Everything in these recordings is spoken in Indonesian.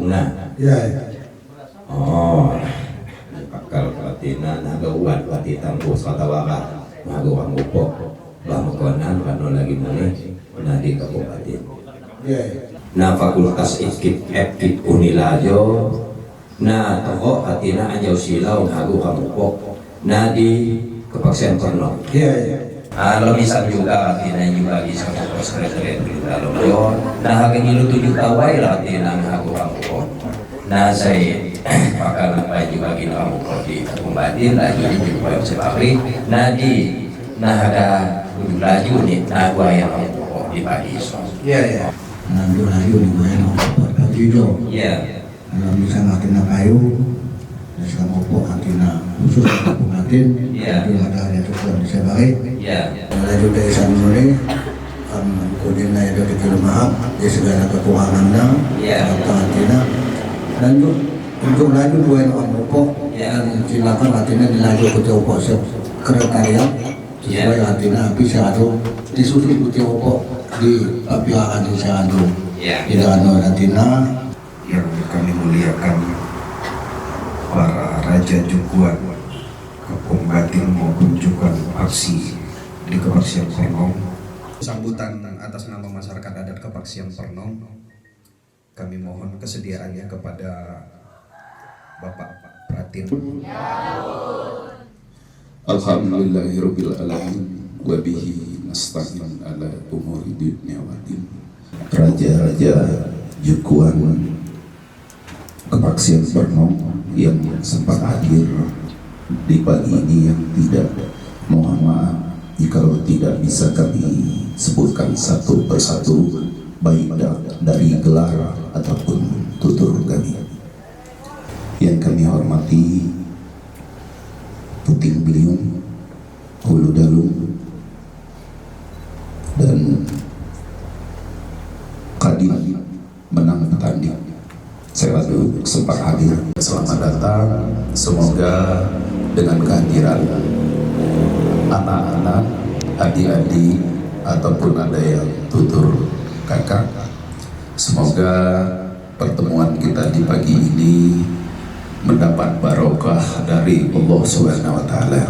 Nah, Ya, oh, bakal patina nagawat pati tangguh satawaka nagawa ngupo bangkonan kanu lagi mulai nadi kabupaten. ya, Na fakultas ekip unilajo na toko patina anjau silau nagu kamupo nadi kepaksian perno. ya. Kalau misal juga patina juga bisa fokus keren-keren kita loh. Nah hagen ilu 7 tawai lah patina nagu kamupo. Nah saya bakal nampai juga gila kamupo di pembatin lagi di Payung Sepakri. Nadi nah ada laju nih nah gua yang kamupo di pagi so. Ya, ya. Nanti lagi di gue yang mau jujur. Iya. Kalau bisa ngatina kayu, bisa ngopok ngatina khusus ngopok ngatin. Iya. Itu ada hanya cukup bisa baik. Iya. Lanjut dari sana mulai, kemudian ada kecil maaf, dia segala kekurangannya, Iya. atau ngatina. Lanjut untuk lanjut gue yang ngopok, Iya. dan silakan ngatina dilanjut ke tiopok sekretariat. Sesuai ngatina bisa ada disusun ke tiopok di papiakan di Sarando. Iya. Di Sarando Ratina yang kami muliakan para Raja Jukuan, Kepunggatin maupun Jukuan Aksi di Kepaksian Pernong. Sambutan atas nama masyarakat adat Kepaksian Pernong, kami mohon kesediaannya kepada Bapak Pratin. Alhamdulillahirabbil alamin wa bihi nasta'in ala umuri dunya wa din. Raja-raja Jukuan Kepaksian Pernong yang sempat hadir di pagi ini yang tidak, mohon maaf jika tidak bisa kami sebutkan satu persatu baik dari gelar ataupun tutur kami. Yang kami hormati Puting Beliung, Hulu Dalung, dan Kadin Menang Petani. Saya lalu sempat hadir. Selamat datang. Semoga dengan kehadiran anak-anak, adik-adik, ataupun ada yang tutur kakak, semoga pertemuan kita di pagi ini mendapat barokah dari Allah Subhanahu wa Ta'ala,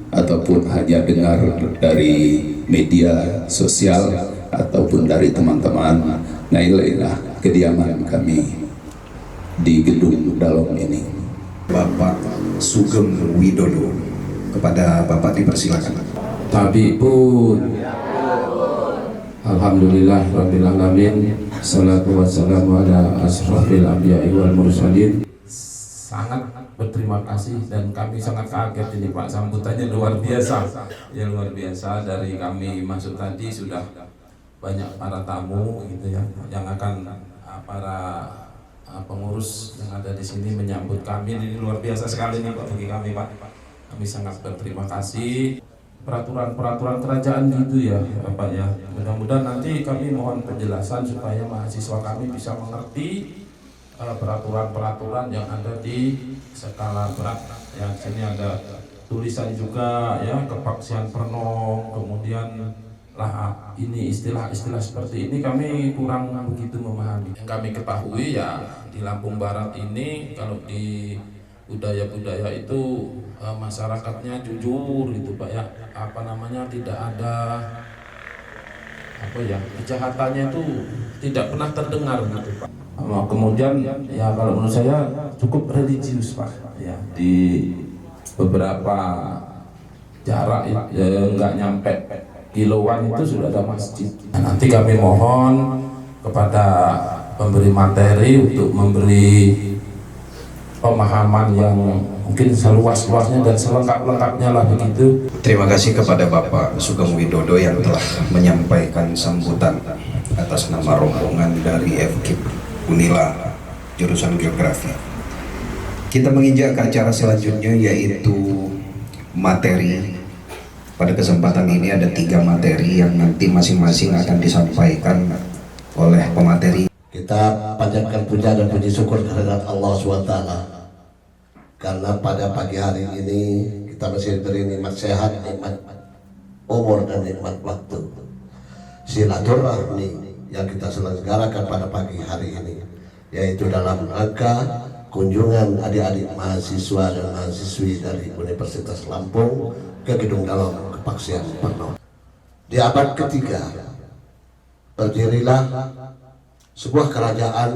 ataupun hanya dengar dari media sosial ataupun dari teman-teman. Nah inilah kediaman kami di gedung dalam ini. Bapak Sugeng Widodo, kepada Bapak dipersilakan. Tapi pun Alhamdulillah Rabbil Alamin, salatu wassalamu ala asrafil anbiya'i wal mursalin. Sangat berterima kasih dan kami sangat kaget ini Pak, sambutannya luar biasa. Ya luar biasa, dari kami masuk tadi sudah banyak para tamu gitu ya yang akan para pengurus yang ada di sini menyambut kami. Ini luar biasa sekali nih Pak bagi kami Pak. Kami sangat berterima kasih. Peraturan-peraturan kerajaan gitu ya Pak ya. Mudah-mudahan nanti kami mohon penjelasan supaya mahasiswa kami bisa mengerti peraturan-peraturan yang ada di skala berat. Yang sini ada tulisan juga ya, Kepaksian Pernong, kemudian lah ini istilah-istilah seperti ini kami kurang begitu memahami. Yang kami ketahui ya di Lampung Barat ini kalau di budaya-budaya itu masyarakatnya jujur gitu Pak ya, apa namanya, tidak ada apa ya, kejahatannya itu tidak pernah terdengar gitu Pak. Kemudian ya kalau menurut saya cukup religius Pak ya, di beberapa jarak ya nggak nyampe kiloan itu sudah ada masjid. Nah, nanti kami mohon kepada pemberi materi untuk memberi pemahaman yang mungkin seluas-luasnya dan selengkap-lengkapnya lah begitu. Terima kasih kepada Bapak Sugeng Widodo yang telah menyampaikan sambutan atas nama rombongan dari FKIP Unila jurusan Geografi. Kita menginjak ke acara selanjutnya yaitu materi. Pada kesempatan ini ada 3 materi yang nanti masing-masing akan disampaikan oleh pemateri. kita panjatkan puja dan puji syukur kehadirat Allah SWT, karena pada pagi hari ini kita masih diberi nikmat sehat, nikmat umur dan nikmat waktu. Silaturahmi yang kita selenggarakan pada pagi hari ini yaitu dalam rangka kunjungan adik-adik mahasiswa dan mahasiswi dari Universitas Lampung ke Gedung Dalam Kepaksian Penuh. Di abad ketiga berdirilah sebuah kerajaan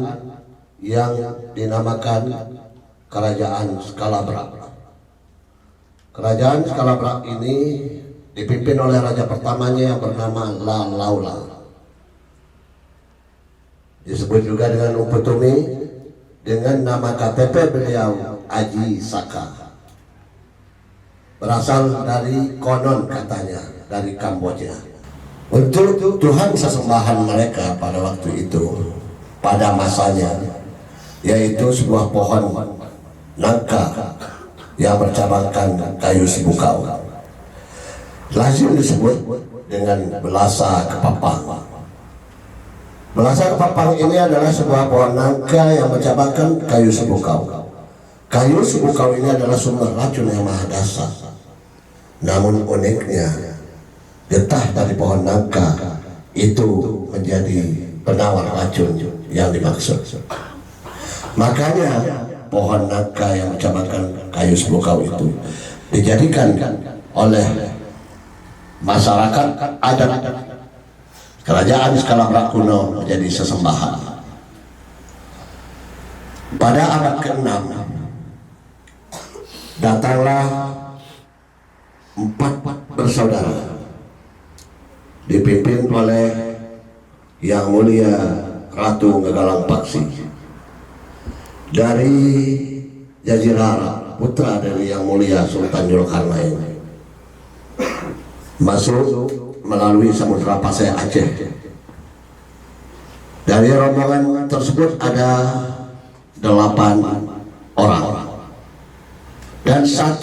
yang dinamakan Kerajaan Skalabrak. Kerajaan Skalabrak ini dipimpin oleh raja pertamanya yang bernama Lalaula. Disebut juga dengan Uputumi, dengan nama KTP beliau Aji Saka. Berasal dari konon katanya dari Kamboja. Untuk Tuhan sesembahan mereka pada waktu itu, pada masanya, yaitu sebuah pohon nangka yang bercabangkan kayu sibukau. Lazim disebut dengan belasa kepapang. Belasa kepapang ini adalah sebuah pohon nangka yang bercabangkan kayu sibukau. Kayu sibukau ini adalah sumber racun yang maha dasar. Namun uniknya, getah dari pohon nangka itu menjadi penawar racun yang dimaksud. Makanya pohon nangka yang bercabangkan kayu sibukau itu dijadikan oleh masyarakat adat kerajaan Skalabrak kuno menjadi sesembahan. Pada abad ke-6 datanglah 4 bersaudara dipimpin oleh Yang Mulia Ratu Ngagalang Paksi dari Jazirah Arab, putra dari Yang Mulia Sultan Julkarnain, masuk melalui Samudra Pasai Aceh. Dari rombongan tersebut ada 8 orang dan 1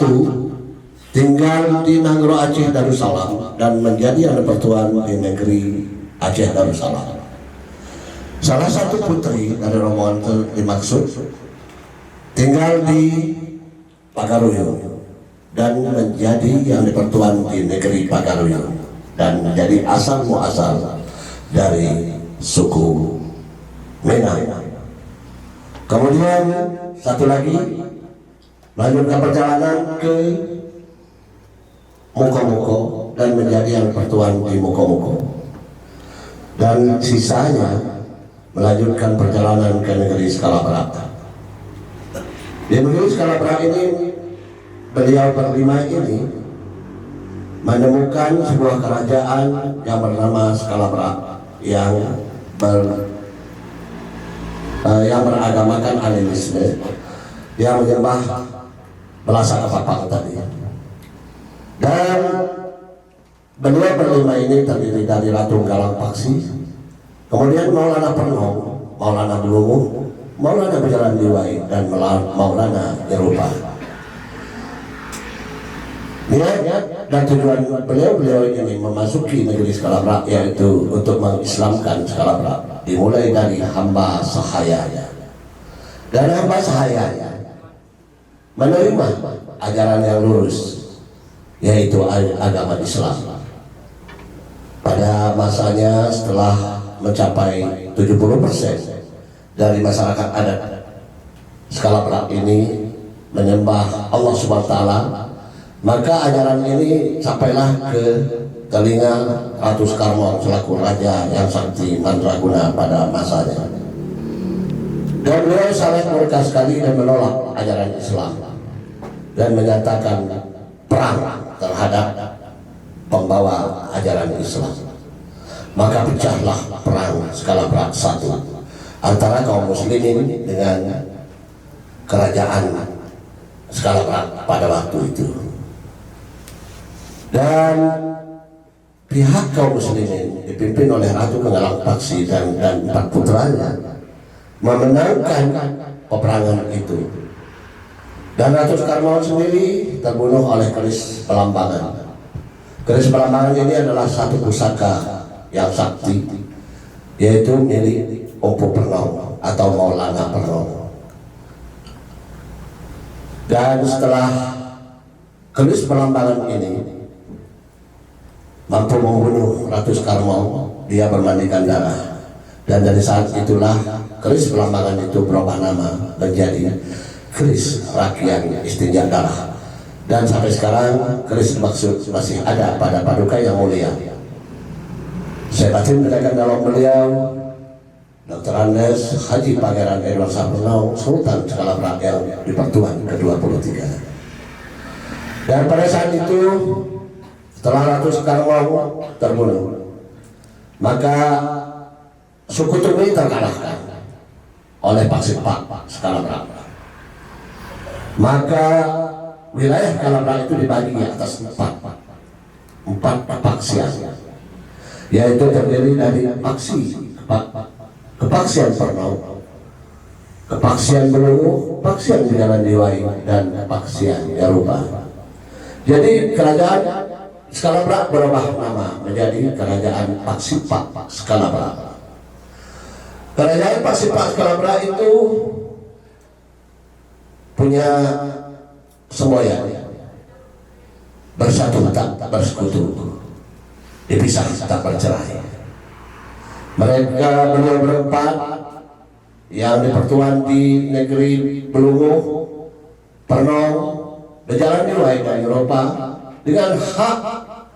tinggal di Nangro Aceh Darussalam dan menjadi anak pertuan di negeri Aceh Darussalam. Salah satu putri dari rombongan dimaksud tinggal di Pagaruyung dan menjadi yang dipertuan di negeri Pagaruyung dan menjadi asal muasal dari suku Minang. Kemudian satu lagi melanjutkan perjalanan ke Muko-Muko dan menjadi yang pertuan di Muko-Muko, dan sisanya melanjutkan perjalanan ke negeri Skalabrak. Di negeri Skalabrak ini beliau berlima ini menemukan sebuah kerajaan yang bernama Skalabrak yang beragamakan animisme, yang menyembah belasa kepapang tadi. Dan beliau berlima ini terdiri dari Ratu Galang Paksi, kemudian Maulana Pernom, Maulana Belungu, Maulana Berjalan Diwai, dan Maulana Nyerupa. Niat dan tujuan beliau ini memasuki negeri Skalabrak yaitu untuk mengislamkan Skalabrak, dimulai dari hamba sahayanya. Dan hamba sahayanya menerima ajaran yang lurus, yaitu agama Islam. Pada masanya setelah mencapai 70% dari masyarakat adat Skalabrak ini menyembah Allah SWT, maka ajaran ini sampailah ke telinga Ratu Skarmo selaku raja yang sakti mandraguna pada masanya. Dan beliau sangat murka sekali dan menolak ajaran Islam dan menyatakan perang terhadap pembawa ajaran Islam. Maka pecahlah perang Skalabrak I antara kaum muslimin dengan kerajaan Skalabrak pada waktu itu. Dan pihak kaum muslimin dipimpin oleh Ratu Ngagalang Paksi dan 4 putranya memenangkan peperangan itu. Dan Ratu Soekarno sendiri terbunuh oleh keris Pelambangan. Keris Pelambangan ini adalah satu pusaka yang sakti, yaitu milik Empu Pernom atau Maulana Pernom. Dan setelah keris Pelambangan ini mampu membunuh Ratu Soekarno, dia bermandikan darah, dan dari saat itulah keris Belambangan itu berubah nama menjadi keris Rakyat Istinja Darah. Dan sampai sekarang keris maksud masih ada pada Paduka Yang Mulia. Saya batin mendengarkan dalam beliau Dr. Andes Haji Pangeran Edward Sapernau, Sultan Skala Berat yang di Pertuan ke-23. Dan pada saat itu setelah Ratu Soekarno terbunuh, maka suku Tumi terkalahkan oleh Paksipak Skala Berat. Maka wilayah Kalabra itu dibagi atas empat paksian, yaitu terdiri dari Kepaksian Perno, Kepaksian Belungu, Paksian Jalan Diwai, dan Paksian Yaruba. Jadi kerajaan Skala Berat berubah nama menjadi Kerajaan Paksipak Skala Berat. Kerajaan Paksipak Skala Berat itu punya semboyan, bersatu tak bersekutu, dipisah tak bercerai. Mereka beliau berempat yang dipertuan di negeri Belungu, Perno, berjalan di Wai dan Eropa dengan hak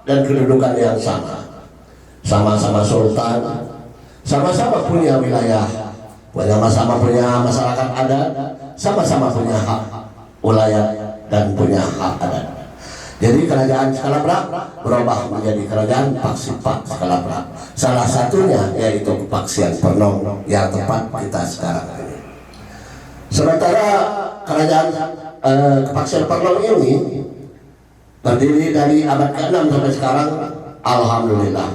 dan kedudukan yang sama. Sama-sama sultan, sama-sama punya wilayah, sama-sama punya masyarakat adat, sama-sama punya hak wilayah dan punya hak adat. Jadi kerajaan Skala Berat berubah menjadi kerajaan Paksipak Skala Berat. Salah satunya yaitu Kepaksian Perno yang tempat kita sekarang ini. Sementara kerajaan Kepaksian Perno ini terdiri dari abad ke-6 sampai sekarang, alhamdulillah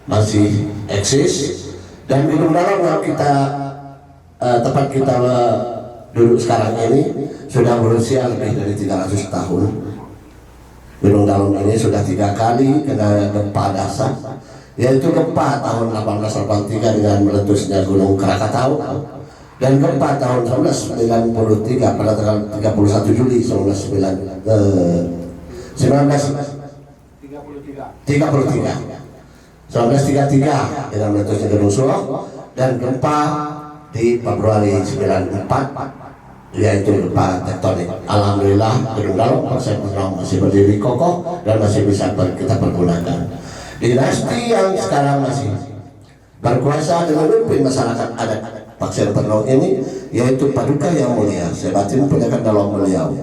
masih eksis. Dan Gunung Dalong yang kita tempat kita duduk sekarang ini sudah berusia lebih dari 300 tahun. Gunung Dalong ini sudah 3 kali kena gempa dasar, yaitu gempa tahun 1883 dengan meletusnya Gunung Krakatau, dan gempa tahun 1993 pada tanggal 31 Juli 1933 dengan meletusnya Gunung Sulo, dan gempa di Februari 94 yaitu gempa tektonik. Alhamdulillah Gunung Dalong masih berdiri kokoh dan masih bisa kita pergunakan. Dinasti yang sekarang masih berkuasa dengan memimpin masyarakat adat Paksian Perno ini yaitu Paduka Yang Mulia. Saya batin pendekat dalam beliau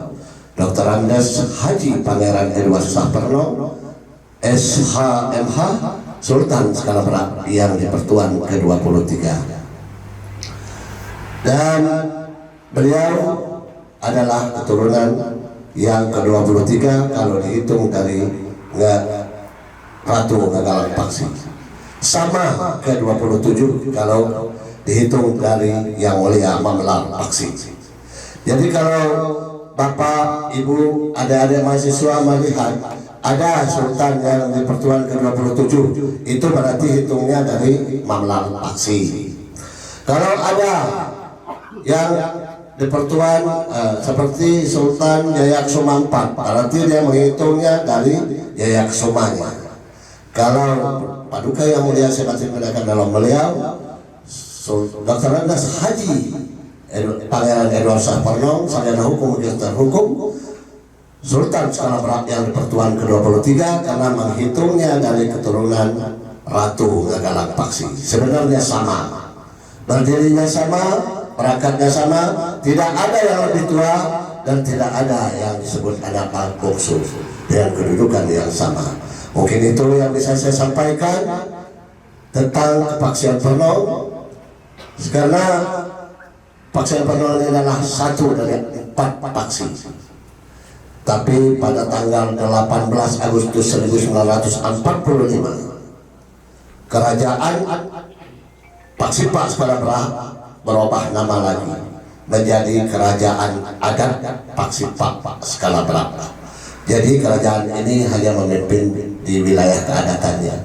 Dr. Andes Haji Pangeran Edward Sapernau, SHMH, Sultan Skala Berat yang di Pertuan ke-23. Dan beliau adalah keturunan yang ke-23 kalau dihitung dari Ratu Ngagalan Paksi, sama ke-27 kalau dihitung dari Yang Mulia Mamelar Paksi. Jadi kalau Bapak, Ibu, adik-adik mahasiswa melihat ada sultan yang di Pertuan ke-27, itu berarti hitungnya dari Mamelar Paksi. Kalau ada yang di Pertuan seperti Sultan Jayaksuma IV, berarti dia menghitungnya dari Jayaksumanya. Kalau Paduka Yang Mulia saya batin mendekat dalam beliau Dr. Andes Haji Pangeran Edward Sapernau, sarjana hukum, magister hukum, Sultan Skala Berat yang di Pertuan ke-23 karena menghitungnya dari keturunan Ratu Ngagalan Paksi. Sebenarnya sama, berdirinya sama, perakatnya sama, tidak ada yang lebih tua dan tidak ada yang disebut anak bungsu dengan kedudukan yang sama. Mungkin itu yang bisa saya sampaikan tentang Kepaksian Perno, karena Paksian Perno ini adalah satu dari 4 paksi. Tapi pada tanggal 18 Agustus 1945 kerajaan Paksipak Skala Berat berubah nama lagi menjadi Kerajaan Adat Paksipak Skala Berat. Jadi kerajaan ini hanya memimpin di wilayah keadatannya,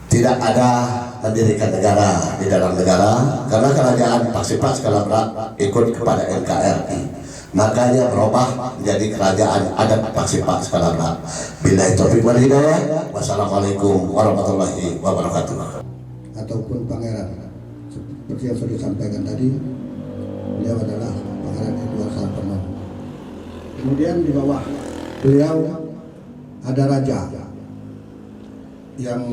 tidak ada mendirikan negara di dalam negara, karena kerajaan Paksipak Skala Berat ikut kepada NKRI, makanya berubah menjadi Kerajaan Adat Paksipak Skala Berat. Billahi taufiq wal hidayah. Wassalamualaikum warahmatullahi wabarakatuh. Ataupun pangeran seperti yang sudah disampaikan tadi, beliau adalah Pangeran Edward Salpenon. Kemudian di bawah beliau ada raja yang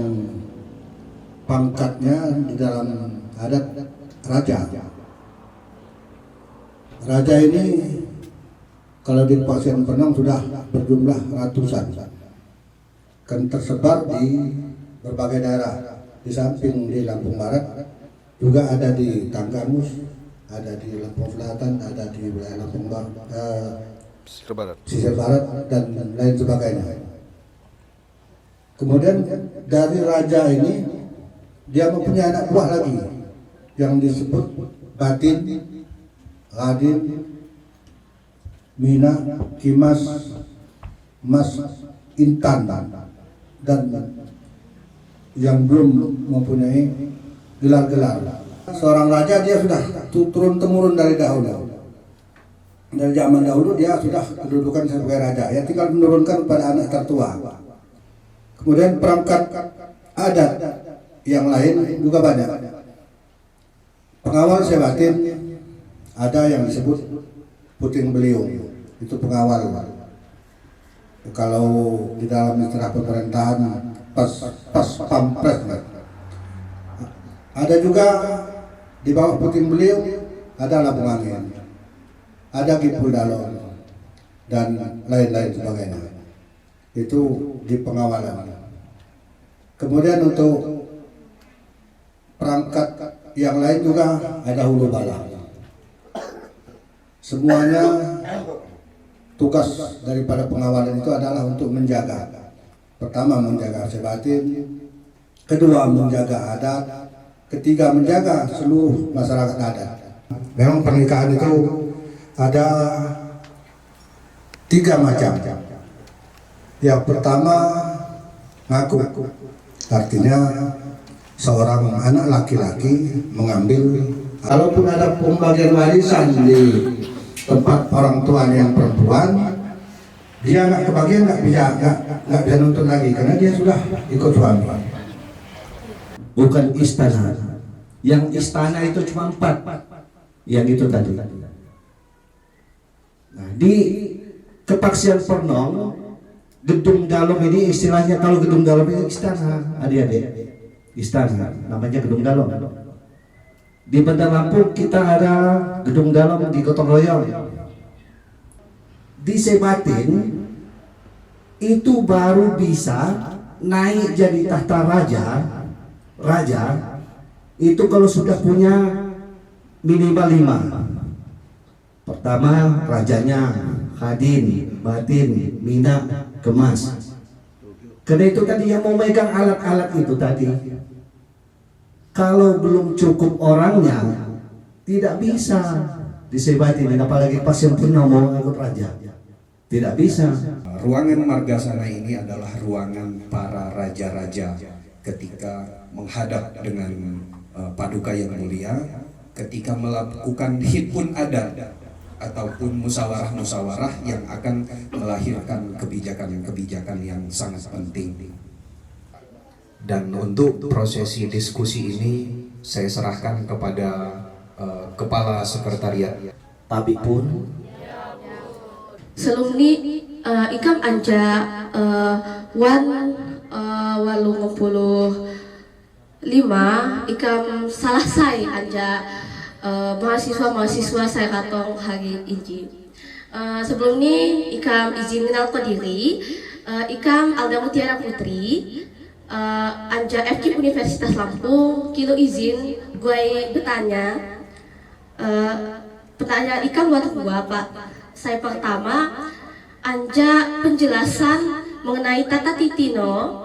pangkatnya di dalam adat raja. Raja ini kalau di Pakuan Penang sudah berjumlah ratusan, kan tersebar di berbagai daerah. Di samping di Lampung Barat juga ada di Tanggamus, ada di Lampung Selatan, ada di wilayah Lampung Sisir Barat dan lain sebagainya. Kemudian dari raja ini dia mempunyai anak buah lagi yang disebut Batin, Radin, Mina, Kimas, Mas, Intan, dan yang belum mempunyai gelar-gelar. Seorang raja dia sudah turun temurun dari dahulu. Dari zaman dahulu dia sudah kedudukan sebagai raja. Ya tinggal menurunkan pada anak tertua. Kemudian perangkat adat yang lain juga banyak. Pengawal Sebatin ada yang disebut Puting Beliung, itu pengawal. Kalau di dalam istilah pemerintahan pas pampres. Ada juga di bawah Puting Beliung ada Lampung Angin, ada Gipul Dalon dan lain-lain sebagainya. Itu di pengawalan. Kemudian untuk perangkat yang lain juga ada Hulu Bala. Semuanya tugas daripada pengawalan itu adalah untuk menjaga. Pertama menjaga Sebatin, kedua menjaga adat, ketiga menjaga seluruh masyarakat adat. Memang pernikahan itu ada 3 macam. Yang pertama ngaku, artinya seorang anak laki-laki mengambil, kalaupun ada pembagian warisan di tempat orang tuanya yang perempuan, dia nggak kebagian, nggak bisa nuntut lagi karena dia sudah ikut suami. Bukan istana. Yang istana itu cuma 4. Yang itu tadi. Nah, di Kepaksian Pernong, Gedung Dalem ini istilahnya, kalau Gedung Dalem ini istana, adik-adik. Istana, namanya Gedung Dalem. Di Bandar Lampung kita ada Gedung Dalem di Gotong Royong. Di Sebatin itu baru bisa naik jadi tahta raja itu kalau sudah punya minimal 5. Pertama rajanya Hadin, Batin, Mina, Kemas. Karena itu tadi yang mau megang alat-alat itu tadi, kalau belum cukup orangnya tidak bisa disebatin, apalagi pas yang pernah mau ngangkut raja, tidak bisa. Ruangan Margasana ini adalah ruangan para raja-raja ketika menghadap dengan paduka yang mulia, ketika melakukan hitun adat ataupun musyawarah-musyawarah yang akan melahirkan kebijakan-kebijakan yang sangat penting. Dan untuk prosesi diskusi ini saya serahkan kepada Kepala Sekretariat. Tapi pun sebelum ini ikam anja walung 55 ikam salah saya anja mahasiswa saya katong hari ini. Sebelum ini ikam izin kenalkan diri, ikam Alda Mutiara Putri, anja FK Universitas Lampung. Kilo izin gue bertanya, pertanyaan ikam buat gua Pak. Saya pertama anja penjelasan mengenai tata titino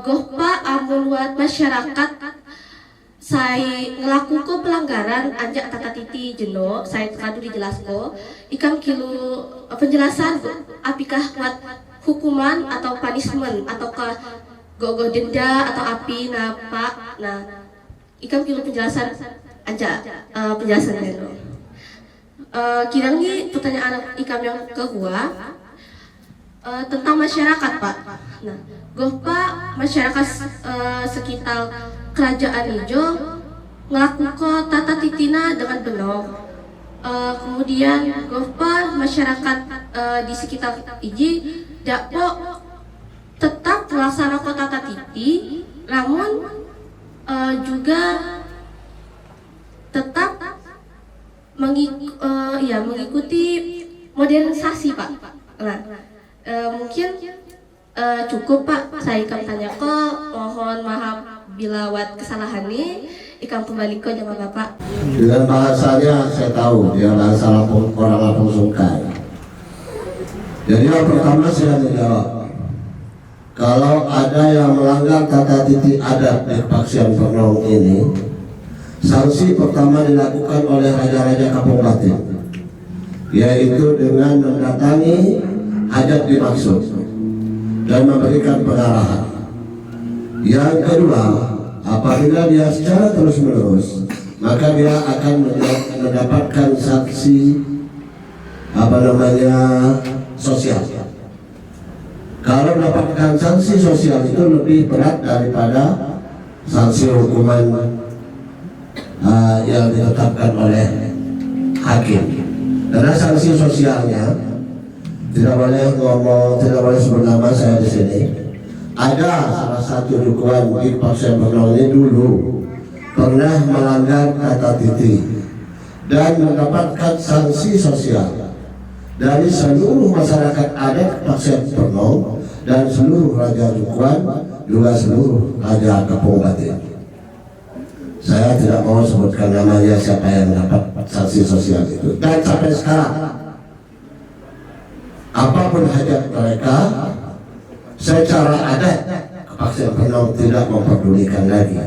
gohpa amun buat masyarakat saya ngelakukan pelanggaran anja tata titi jeno saya kadu dijelaskan ikam kilo penjelasan apakah buat hukuman atau punishment atau ke gogo denda atau api napa. Nah ikam kilo penjelasan anja penjelasan jeno. Kirang ini pertanyaan ikam yang kedua tentang masyarakat Pak. Nah, gohpa masyarakat sekitar kerajaan Ijo ngelakukan tata titina dengan benar. Kemudian gopa masyarakat di sekitar Iji dakpo tetap melaksanakan tata titi, namun juga tetap mengikuti modernisasi, Pak. Nah, mungkin cukup, Pak. Saya akan tanya ke, mohon maaf bila buat kesalahan ini, ikan kembali ke jamaah Bapak. Dengan bahasanya saya tahu dia bahasa orang Lampung Sungkai. Jadi yang pertama saya menjawab, kalau ada yang melanggar tata titi adat di Paksian Pernong ini, sanksi pertama dilakukan oleh raja-raja Kampung Batin, yaitu dengan mendatangi hajat dimaksud dan memberikan pengarahan. Yang kedua, apabila dia secara terus-menerus, maka dia akan mendapatkan sanksi sosial. Kalau mendapatkan sanksi sosial itu lebih berat daripada sanksi hukuman yang ditetapkan oleh hakim. Karena sanksi sosialnya tidak boleh ngomong, tidak boleh sebut nama saya di sini. Ada salah satu dukuhan di Paksian Pernong ini dulu pernah melanggar tata titi dan mendapatkan sanksi sosial dari seluruh masyarakat adat Paksian Pernong dan seluruh raja dukuhan, juga seluruh raja Kampung Batin. Saya tidak mau sebutkan namanya siapa yang dapat sanksi sosial itu. Dan sampai sekarang, apapun hajat mereka, secara adat Paksian Pernong tidak memperdulikan lagi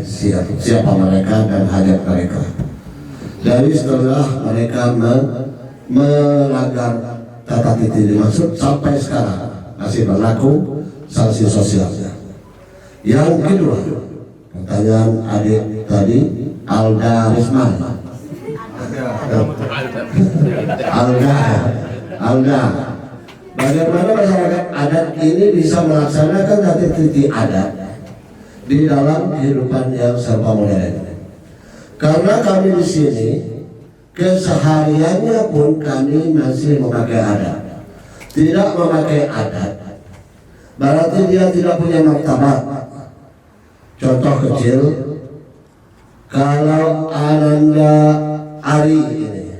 siapa mereka dan hajat mereka. Dari setelah mereka melanggar tata titi dimaksud sampai sekarang masih berlaku sanksi sosialnya. Yang kedua, pertanyaan adik tadi, Alda Risman. Alda, bagaimana masyarakat adat ini bisa melaksanakan tata titi adat di dalam kehidupan yang serba modern? Karena kami di sini kesehariannya pun kami masih memakai adat. Tidak memakai adat berarti dia tidak punya martabat. Contoh kecil, kalau Ananda Ari ini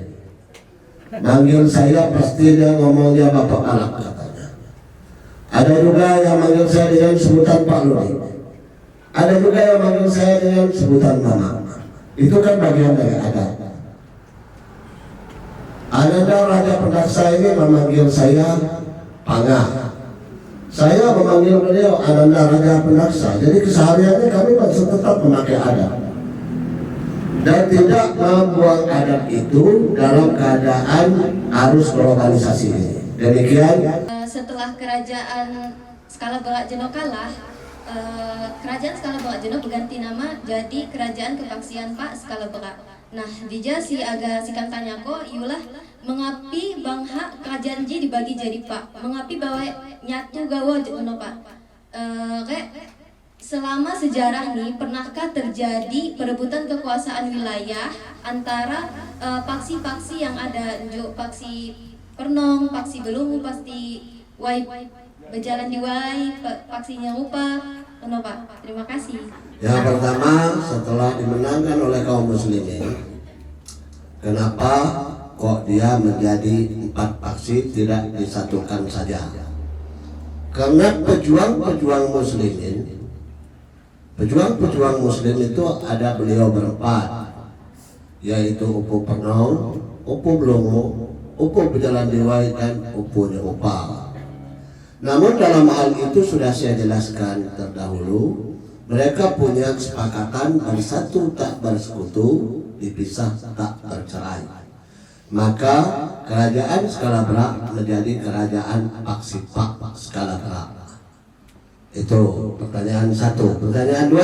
manggil saya pasti dia ngomongnya Bapak Anak katanya. Ada juga yang manggil saya dengan sebutan Pak Luri. Ada juga yang manggil saya dengan sebutan Mama. Itu kan bagian dari adat. Ananda Raja Pendaksa ini memanggil saya Pangah. Saya memanggil beliau Ananda Raja Pendaksa. Jadi kesehariannya kami masih tetap memakai adat dan tidak membuang adat itu dalam keadaan harus berorganisasi ini. Demikian. Setelah kerajaan Skala Barak Jeno kalah, kerajaan Skala Barak Jeno berganti nama jadi Kerajaan Kepaksian Pak Skala Barak. Nah, dija si aga sikam tanya ko yulah mengapi bangha kerajaan ji dibagi jadi Pak, mengapi bahwa nyatu gawa jono Pak. Selama sejarah nih, pernahkah terjadi perebutan kekuasaan wilayah antara paksi-paksi yang ada, paksi Pernong, paksi Belungu, pasti Wai berjalan di Wai, paksinya Upa, Pak. Terima kasih. Yang pertama, setelah dimenangkan oleh kaum muslimin, kenapa kok dia menjadi 4 paksi tidak disatukan saja? Karena pejuang-pejuang muslim itu ada beliau berempat, yaitu Upu Pernong, Upu Belungu, Upu Berjalan Diwai, dan Upu Upa. Namun dalam hal itu sudah saya jelaskan terdahulu, mereka punya kesepakatan bersatu tak bersekutu, dipisah tak bercerai. Maka kerajaan Skala Barak menjadi kerajaan Paksi Pak Skala Barak. Itu pertanyaan 1. Pertanyaan 2,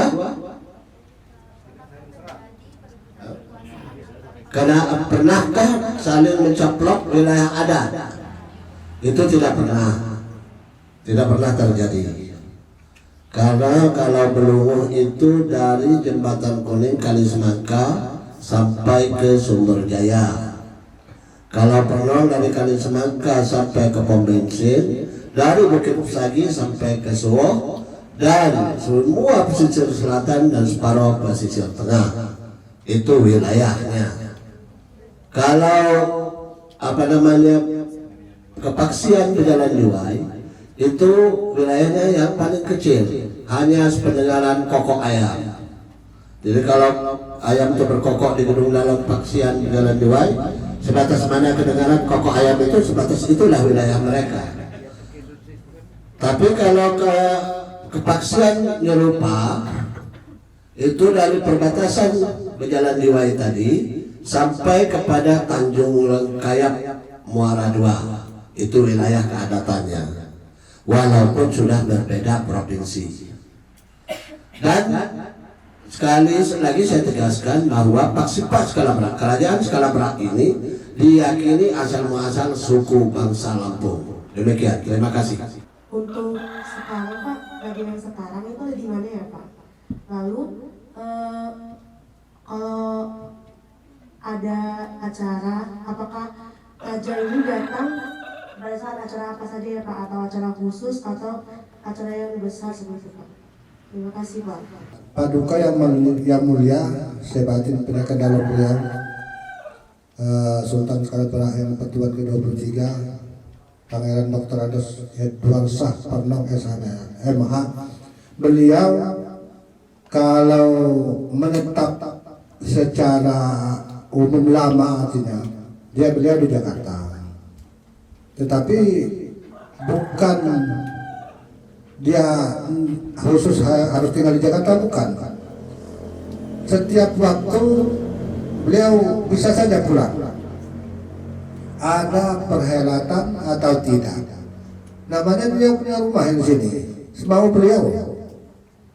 karena pernahkah saling mencaplok wilayah adat? Itu tidak pernah terjadi. Karena kalau Belunguh itu dari Jembatan Kuning Kali Semangka sampai ke Sumber Jaya. Kalau Penol dari Kali Semangka sampai ke pom bensin, dari Bukit Usagi sampai ke Suwoh, dan semua pesisir selatan dan separuh pesisir tengah. Itu wilayahnya. Kalau Kepaksian Pejalan Liwai itu wilayahnya yang paling kecil, hanya sependengaran kokok ayam. Jadi kalau ayam itu berkokok di gedung dalam Paksian Pejalan Liwai, sebatas mana kedengaran kokok ayam itu, sebatas itulah wilayah mereka. Tapi kalau ke Kepaksian Nyerupa itu dari perbatasan Pejalan Liwai tadi sampai kepada Tanjung Lengkayap Muara II, itu wilayah keadatannya, walaupun sudah berbeda provinsi. Dan sekali lagi saya tegaskan bahwa Paksipa Skala Berak, Kerajaan Skala Berak ini diyakini asal muasal suku bangsa Lampung. Demikian, terima kasih. Untuk sekarang Pak, bagian yang sekarang itu di mana ya Pak? Lalu kalau ada acara, apakah raja ini datang pada saat acara apa saja ya Pak? Atau acara khusus atau acara yang besar seperti itu Pak? Terima kasih Pak. Paduka yang mulia, saya batin pendekar dalam beliau Sultan Skala Berak yang Pertuan ke-23, Pangeran Dr. Andes Edward Shah Parnok SH/MH. Beliau kalau menetap secara umum lama artinya beliau di Jakarta, tetapi bukan dia khusus harus tinggal di Jakarta, bukan. Setiap waktu beliau bisa saja pulang, ada perhelatan atau tidak. Namanya beliau punya rumah di sini, semau beliau.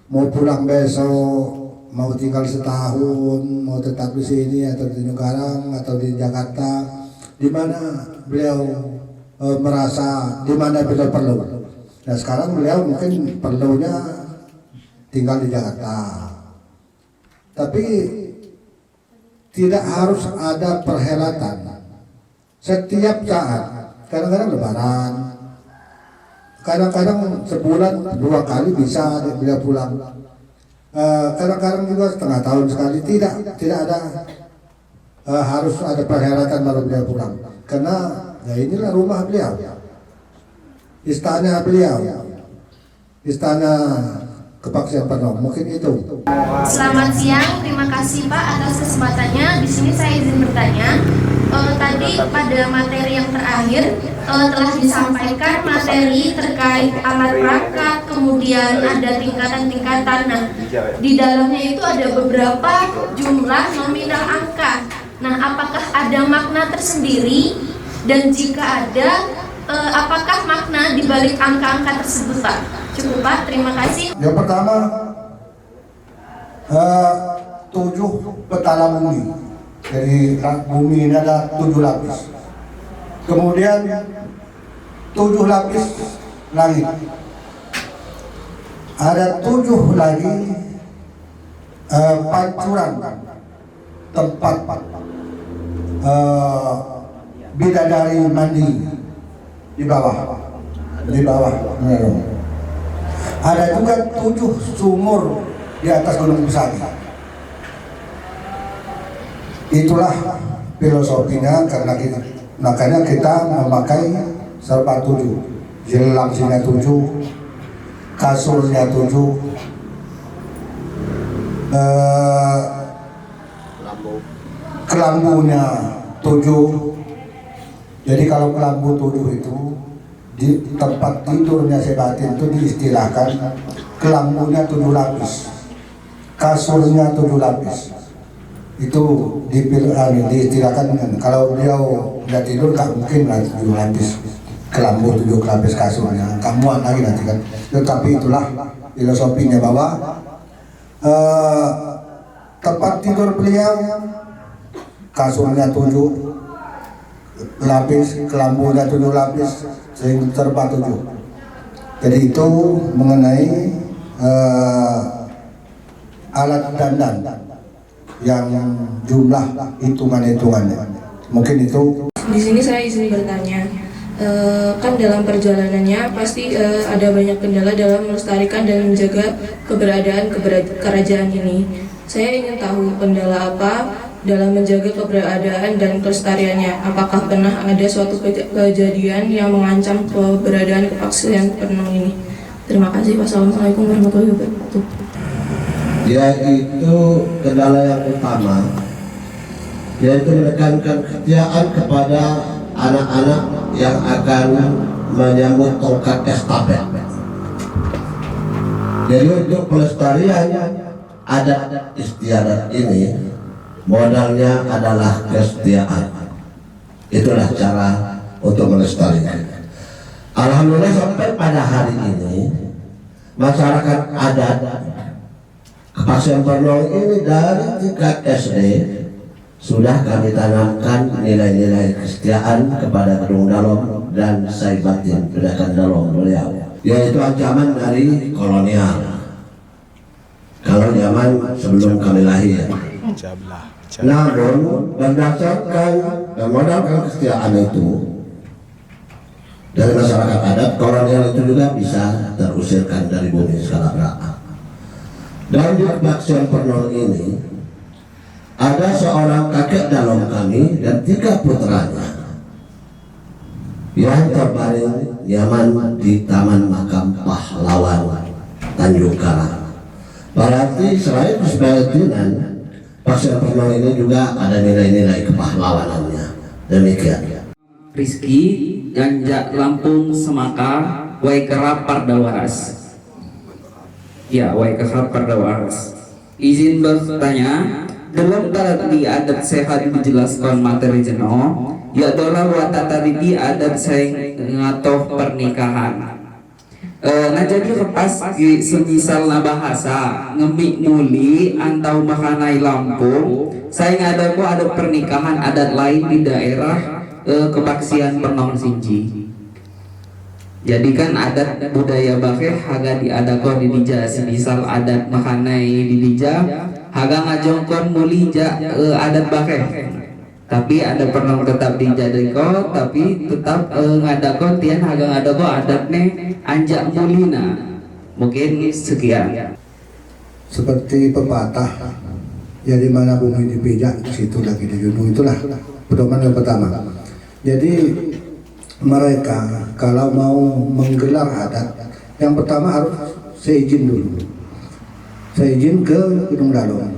Mau pulang besok, mau tinggal setahun, mau tetap di sini atau di Tanjung Karang atau di Jakarta, di mana beliau merasa di mana beliau perlu. Nah sekarang beliau mungkin perlunya tinggal di Jakarta, tapi tidak harus ada perhelatan. Setiap saat, kadang-kadang lebaran, kadang-kadang sebulan 2 kali bisa beliau pulang. Kadang-kadang juga setengah tahun sekali, tidak ada harus ada perhelatan baru beliau pulang. Karena ya inilah rumah beliau, istana beliau, istana Kepaksian Penuh, mungkin itu. Selamat siang, terima kasih Pak atas kesempatannya. Di sini saya izin bertanya. Tadi pada materi yang terakhir telah disampaikan materi terkait alat perangkat, kemudian ada tingkatan-tingkatan. Nah, di dalamnya itu ada beberapa jumlah nominal angka. Nah, apakah ada makna tersendiri? Dan jika ada, apakah makna di balik angka-angka tersebut, Pak? Cukup, Pak. Terima kasih. Yang pertama, 7 petala bumi. Jadi bumi ini ada 7 lapis. Kemudian 7 lapis langit. Ada 7 lagi pancuran tempat bidadari mandi di bawah. Ada juga 7 sumur di atas Gunung Besari. Itulah filosofinya, karena makanya kita memakai serba 7, jelangsinya 7, kasurnya 7, kelambunya 7. Jadi kalau kelambu 7 itu di tempat tidurnya sebatin itu diistilahkan kelambunya 7 lapis, kasurnya 7 lapis. Itu diistilahkan, kalau beliau nggak tidur nggak mungkin lah 7 lapis kelambu, 7 lapis kasurnya, kamuan lagi nanti kan. Tetapi itulah filosofinya bahwa tempat tidur beliau kasurnya 7 lapis, kelambunya 7 lapis, sehingga serba 7. Jadi itu mengenai alat dandan yang jumlah hitungannya. Mungkin itu. Di sini saya izin bertanya, kan dalam perjalanannya pasti ada banyak kendala dalam melestarikan dan menjaga keberadaan kerajaan ini. Saya ingin tahu kendala apa dalam menjaga keberadaan dan kelestariannya. Apakah pernah ada suatu kejadian yang mengancam keberadaan kepaksian Penong ini? Terima kasih. Wassalamualaikum warahmatullahi wabarakatuh. Yaitu kendala yang utama, yaitu menekankan kesetiaan kepada anak-anak yang akan menyambut tongkat estafet. Jadi untuk pelestarian adat istiadat ini modalnya adalah kesetiaan. Itulah cara untuk melestarikan. Alhamdulillah sampai pada hari ini masyarakat adat Kepaksian Penong ini dari tingkat SD sudah kami tanamkan nilai-nilai kesetiaan kepada Gedung Dalom dan Saibatin Pedakan Dalom beliau, yaitu ancaman dari kolonial kalau zaman sebelum kami lahir. Namun berdasarkan dan modalkan kesetiaan itu dari masyarakat adat, kolonial itu juga bisa terusirkan dari bumi Skala-Berak. Dan di Kepaksian Penong ini ada seorang kakek Dalom kami dan 3 putranya yang terbaring nyaman di Taman Makam Pahlawan Tanjung Karang. Berarti selain kesebatinan, Kepaksian Penong ini juga ada nilai-nilai kepahlawanannya. Demikian. Rizky Ganjak Lampung Semaka Waikera Pardawaras. Ya, Waikera Pardawaras. Izin bertanya, dalam tadi adat sehat dijelaskan materi jeno, ya adalah watata di adat saya ngatoh pernikahan. Nah jadi lepas semisal bahasa ngemik muli antau makanai Lampung, saya ngada kok ada pernikahan adat lain di daerah Kepaksian Penong Sinji. Jadi kan adat budaya bakeh haga diadakon di dija, semisal adat makanai di dija haga ngajongkon mulija adat bakeh. Tapi ada Penong tetap dijadiko, tapi tetap ngadakon tian haga ngadako adatnya anjak mulina. Mungkin sekian. Seperti pepatah, ya di mana bumi dipijak, situ lagi dijunjung. Itulah pedoman yang pertama. Jadi mereka kalau mau menggelar adat, yang pertama harus seizin dulu. Seizin ke Gedung Dalom.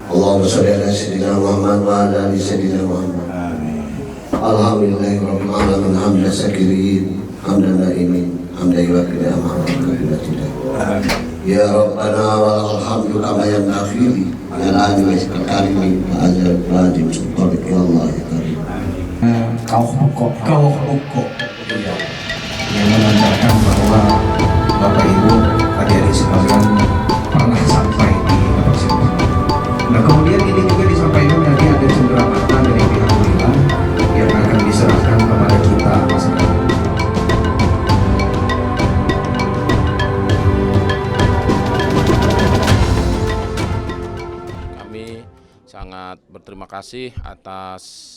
Allahumma sholli ala sayyidina Muhammad wa ala ali sayyidina Muhammad. Alhamdulillahirabbil alamin hamdan syakirin hamdan naimin hamdan yuwafiqu ni'amahu. Ya Rabbana wa alhamdu kama yanbaghi ala wajhikal karim wa ajal wajib subhanaka ya Allah ya karim. Kau pokok yang menandakan bahwa Bapak Ibu adik-adik sekalian pernah sampai di Kepaksian Penong. Nah kemudian ini juga disampaikan tadi ada cenderamata dari pihak Unila yang akan diserahkan kepada kita masing-masing. Kami sangat berterima kasih atas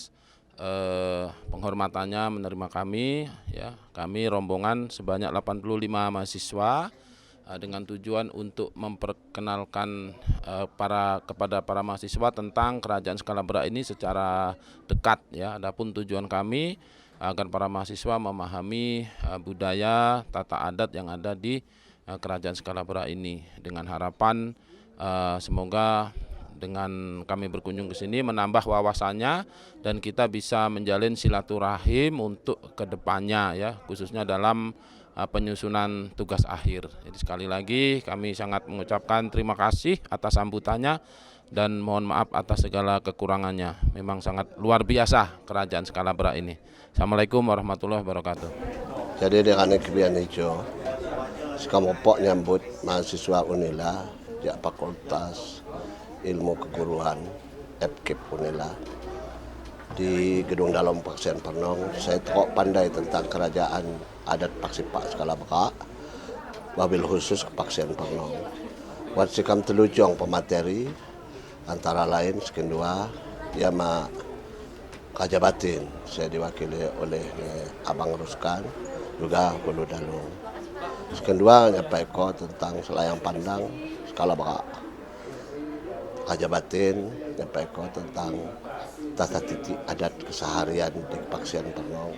penghormatannya menerima kami, ya. Kami rombongan sebanyak 85 mahasiswa dengan tujuan untuk memperkenalkan kepada para mahasiswa tentang Kerajaan Skala-Berak ini secara dekat, ya. Adapun tujuan kami agar para mahasiswa memahami budaya tata adat yang ada di Kerajaan Skala-Berak ini, dengan harapan semoga dengan kami berkunjung ke sini menambah wawasannya dan kita bisa menjalin silaturahim untuk kedepannya, ya, khususnya dalam penyusunan tugas akhir. Jadi sekali lagi kami sangat mengucapkan terima kasih atas sambutannya dan mohon maaf atas segala kekurangannya. Memang sangat luar biasa Kerajaan Skala-Berak ini. Assalamualaikum warahmatullahi wabarakatuh. Jadi dengan kebian hijau, sekamopok nyambut mahasiswa Unila di Fakultas Ilmu Keguruan FKIP Unila di Gedung Dalom Kepaksian Penong. Saya kok pandai tentang kerajaan adat Paksipak Skala-Berak wabil khusus kepaksian Pernong. Wat sikam telujong pemateri antara lain sekian dua ya ma Kajabatin saya diwakili oleh Abang Ruskan juga Hulu Dalung. Sekian dua nyapaiko tentang selayang pandang skala baka Kajabatin nyapaiko tentang tata titi adat keseharian di kepaksian Pernong.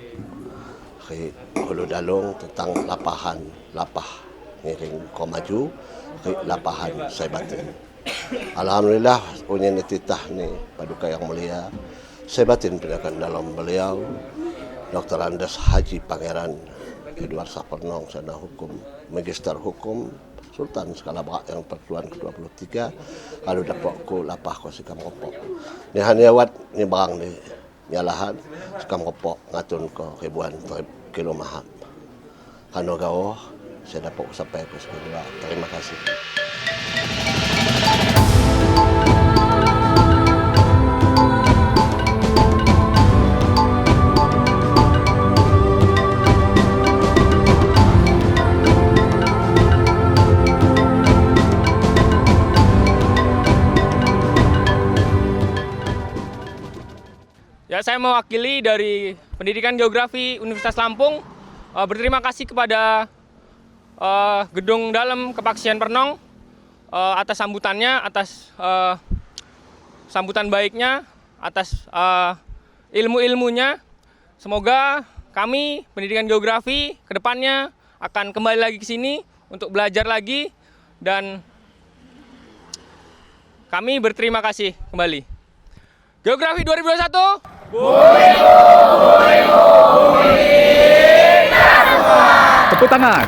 Hulu Dalung tentang lapah ngiring komaju ke lapahan saya batin. Alhamdulillah punya titah nih paduka yang mulia saya batin pindakan dalam beliau Dr. Andes Haji Pangeran Edward Sapernong sana hukum magister hukum Sultan skala bak yang pertuan ke-23 kalau dapat ku lapah ko sikam kopok ni haniawat ni barang ni nyalahan sikam kopok ngatun ko ribuan kilo maham kano gawo saya dapat sampai ke sekolah. Terima kasih. Ya, saya mewakili dari Pendidikan Geografi Universitas Lampung berterima kasih kepada Gedung Dalam Kepaksian Pernong atas sambutannya, atas sambutan baiknya, atas ilmu-ilmunya. Semoga kami Pendidikan Geografi kedepannya akan kembali lagi ke sini untuk belajar lagi dan kami berterima kasih kembali. Geografi 2021. Tepuk tangan.